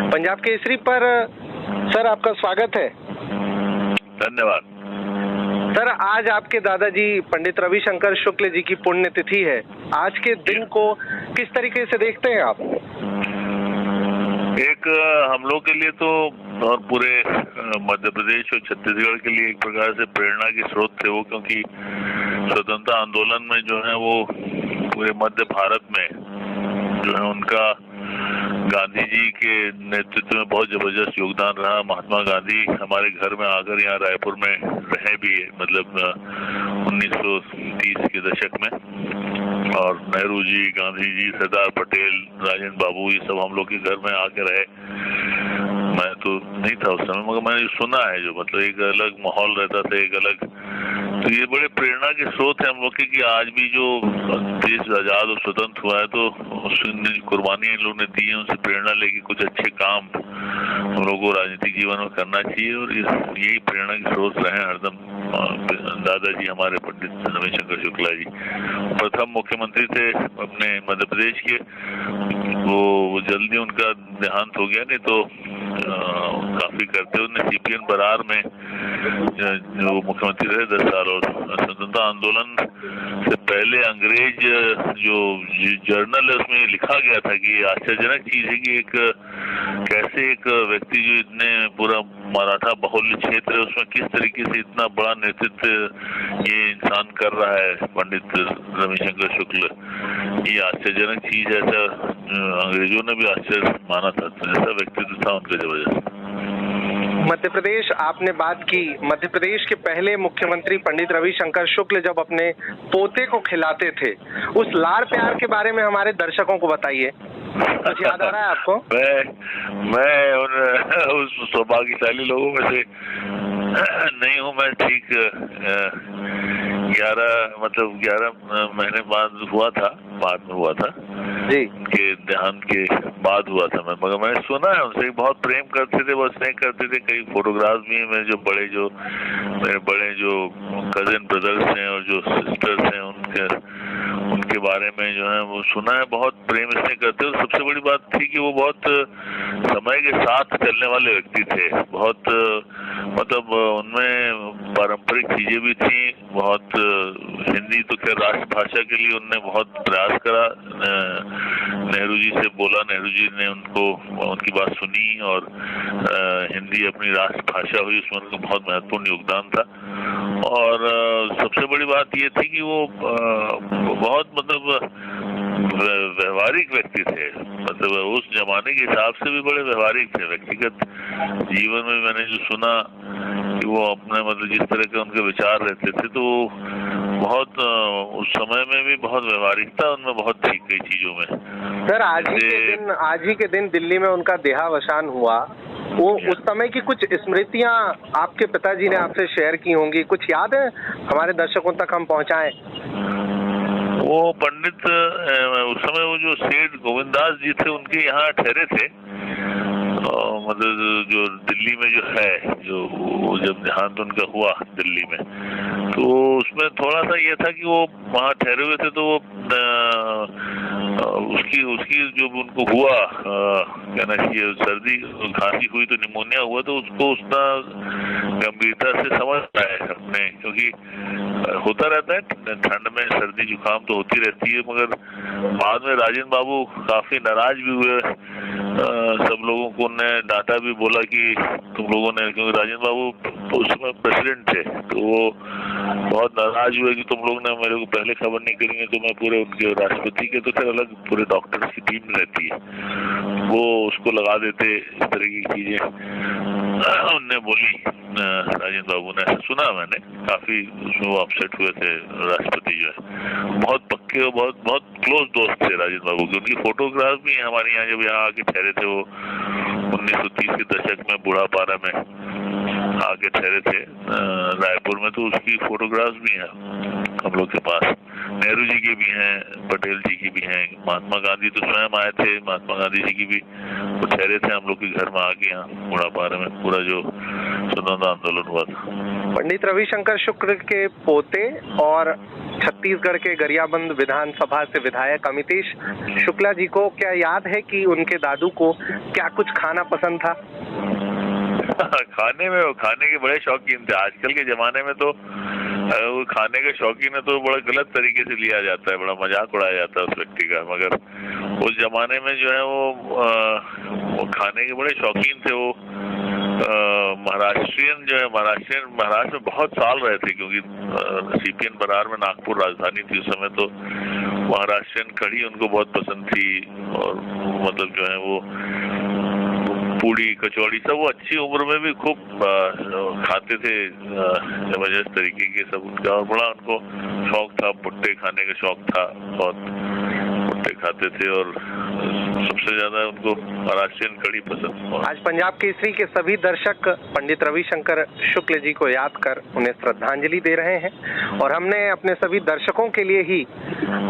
पंजाब केसरी पर सर आपका स्वागत है। धन्यवाद सर, आज आपके दादाजी पंडित रविशंकर शुक्ल जी की पुण्यतिथि है। आज के दिन को किस तरीके से देखते हैं आप? एक हम लोग के लिए तो और पूरे मध्य प्रदेश और छत्तीसगढ़ के लिए एक प्रकार से प्रेरणा के स्रोत थे वो, क्योंकि स्वतंत्रता आंदोलन में जो है वो पूरे मध्य भारत में जो है उनका गांधी जी के नेतृत्व में बहुत जबरदस्त योगदान रहा। महात्मा गांधी हमारे घर में आकर यहाँ रायपुर में रहे भी है, मतलब 1930 के दशक में, और नेहरू जी, गांधी जी, सरदार पटेल, राजेंद्र बाबू, ये सब हम लोग के घर में आके रहे। मैं तो नहीं था उस समय, मगर मैंने सुना है जो, मतलब एक अलग माहौल रहता था, एक अलग, तो ये बड़े प्रेरणा के स्रोत है हम लोग के कि आज भी जो देश आजाद और स्वतंत्र हुआ है तो उसने कुर्बानियां इन लोगों ने दी है, उनसे प्रेरणा लेके कुछ अच्छे काम हम लोग को राजनीतिक जीवन में करना चाहिए, और यही प्रेरणा के स्रोत रहे हरदम। दादाजी हमारे पंडित रविशंकर शुक्ला जी प्रथम मुख्यमंत्री थे अपने मध्य प्रदेश के। वो जल्दी उनका देहांत हो गया, नहीं तो काफी करते उन्होंने सीपीएन बरार में जो मुख्यमंत्री रहे 10 साल, और स्वतंत्रता आंदोलन से पहले अंग्रेज जो जर्नल है उसमें लिखा गया था कि आश्चर्यजनक चीज है कि कैसे एक व्यक्ति जो इतने पूरा मराठा बहुल्य क्षेत्र है उसमें किस तरीके से इतना बड़ा नेतृत्व ये इंसान कर रहा है, पंडित रविशंकर शुक्ल। ये आश्चर्यजनक चीज है, ऐसा अंग्रेजों ने भी आश्चर्य माना था, तो ऐसा व्यक्तित्व था उनके जबरदस्त। मध्य प्रदेश, आपने बात की, मध्य प्रदेश के पहले मुख्यमंत्री पंडित रविशंकर शुक्ल जब अपने पोते को खिलाते थे, उस लाड़ प्यार के बारे में हमारे दर्शकों को बताइए। कुछ याद आ रहा है आपको? मैं उस सौभाग्यशाली लोगों में से नहीं हूँ। मैं ठीक 11 महीने बाद हुआ था जी, उनके देहांत के बाद हुआ था। मगर मैंने सुना है उनसे बहुत प्रेम करते थे, बहुत स्नेह करते थे। कई फोटोग्राफ्स भी हैं मेरे बड़े जो कजिन ब्रदर्स हैं और जो सिस्टर्स हैं उनके बारे में जो है वो सुना है, बहुत प्रेम स्नेह करते। और सबसे बड़ी बात थी कि वो बहुत समय के साथ चलने वाले व्यक्ति थे, बहुत मतलब उनमें पारंपरिक चीजें भी थी बहुत। हिंदी तो खैर राष्ट्रभाषा के लिए उनने बहुत प्रयास करा, नेहरू जी से बोला, नेहरू जी ने उनकी बात सुनी और हिंदी अपनी राष्ट्रभाषा हुई, उसमें उनका बहुत महत्वपूर्ण योगदान था। और सबसे बड़ी बात ये थी कि वो बहुत मतलब व्यवहारिक व्यक्ति थे, मतलब उस जमाने के हिसाब से भी बड़े व्यवहारिक थे। व्यक्तिगत जीवन में मैंने जो सुना कि वो अपने मतलब जिस तरह के उनके विचार रहते थे, तो बहुत उस समय में भी बहुत व्यवहारिकता उनमें बहुत थी कई चीजों में। सर, आज ही के दिन दिल्ली में उनका देहावसान हुआ। वो उस समय की कुछ स्मृतियां आपके पिताजी ने आपसे शेयर की होंगी, कुछ याद है हमारे दर्शकों तक हम पहुंचाएं? वो पंडित उस समय वो जो सेठ गोविंदास जी थे उनके यहाँ ठहरे थे, मतलब जो दिल्ली में जो है, जो जब देहांत उनका हुआ दिल्ली में, तो उसमें थोड़ा सा ये था कि वो वहाँ ठहरे हुए थे, तो वो उसकी जो उनको हुआ कहना चाहिए सर्दी खांसी हुई, तो निमोनिया हुआ, तो उसको उतना गंभीरता से समझ पाए अपने, क्योंकि होता रहता है ठंड में सर्दी जुकाम तो होती रहती है। मगर बाद में राजेंद्र बाबू काफी नाराज भी हुए, सब लोगों को उन्होंने डांटा भी, बोला कि तुम लोगों ने, क्योंकि राजेंद्र बाबू उस समय प्रेसिडेंट थे, तो वो बहुत नाराज हुए कि तुम लोग ने मेरे को पहले खबर नहीं करेंगे, तो मैं पूरे उनके राष्ट्रपति के तो फिर अलग पूरे डॉक्टर्स की टीम रहती है, वो उसको लगा देते, इस तरह की चीजें उनने बोली राजेंद्र बाबू ने, ऐसा सुना मैंने। काफी उसमें वो अपसेट हुए थे राष्ट्रपति जो है, बहुत पक्के और बहुत क्लोज दोस्त थे राजेंद्र बाबू के। उनकी फोटोग्राफ भी हमारे यहाँ जब यहाँ आके ठहरे थे, वो 1930 के दशक में बूढ़ापारा में आके ठहरे थे रायपुर में, तो उसकी फोटोग्राफ्स भी हैं हम लोग के पास। नेहरू जी की भी हैं, पटेल जी की भी हैं, महात्मा गांधी तो स्वयं आए थे, महात्मा गांधी जी की भी वो ठहरे थे हम लोग के घर में आके यहाँ बूढ़ापारा में, पूरा जो स्वतंत्रता आंदोलन हुआ था। पंडित रविशंकर शुक्ल के पोते और छत्तीसगढ़ के गरियाबंद विधानसभा से विधायक अमितेश शुक्ला जी को क्या याद है कि उनके दादू को क्या कुछ खाना पसंद था? खाने के बड़े शौकीन थे। आजकल के जमाने में तो वो खाने के शौकीन है तो बड़ा गलत तरीके से लिया जाता है, बड़ा मजाक उड़ाया जाता है उस व्यक्ति का। मगर उस जमाने में जो है वो खाने के बड़े शौकीन थे। वो महाराष्ट्रियन जो है महाराष्ट्र में बहुत साल रहे थे, क्योंकि सीपीएन बरार में नागपुर राजधानी थी उस समय। तो महाराष्ट्रियन कढ़ी उनको बहुत पसंद थी, और मतलब जो है वो पूड़ी कचौड़ी सब वो अच्छी उम्र में भी खूब खाते थे, जबरदस्त तरीके के सब उनका। और बड़ा उनको शौक था, भुट्टे खाने का शौक था, बहुत भुट्टे खाते थे। और सबसे ज्यादा उनको महाराष्ट्रियन कढ़ी पसंद। आज पंजाब केसरी के सभी दर्शक पंडित रविशंकर शुक्ल जी को याद कर उन्हें श्रद्धांजलि दे रहे हैं, और हमने अपने सभी दर्शकों के लिए ही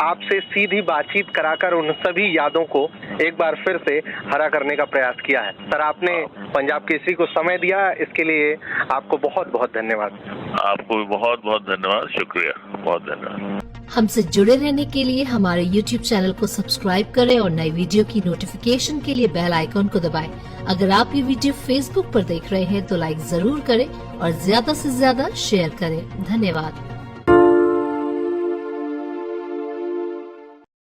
आपसे सीधी बातचीत कराकर उन सभी यादों को एक बार फिर से हरा करने का प्रयास किया है। सर, आपने पंजाब केसरी को समय दिया, इसके लिए आपको बहुत बहुत धन्यवाद। आपको भी बहुत बहुत धन्यवाद, शुक्रिया, बहुत धन्यवाद। हमसे जुड़े रहने के लिए हमारे YouTube चैनल को सब्सक्राइब करें और नई वीडियो की नोटिफिकेशन के लिए बेल आइकॉन को दबाएं। अगर आप ये वीडियो Facebook पर देख रहे हैं तो लाइक जरूर करें और ज्यादा से ज्यादा शेयर करें। धन्यवाद।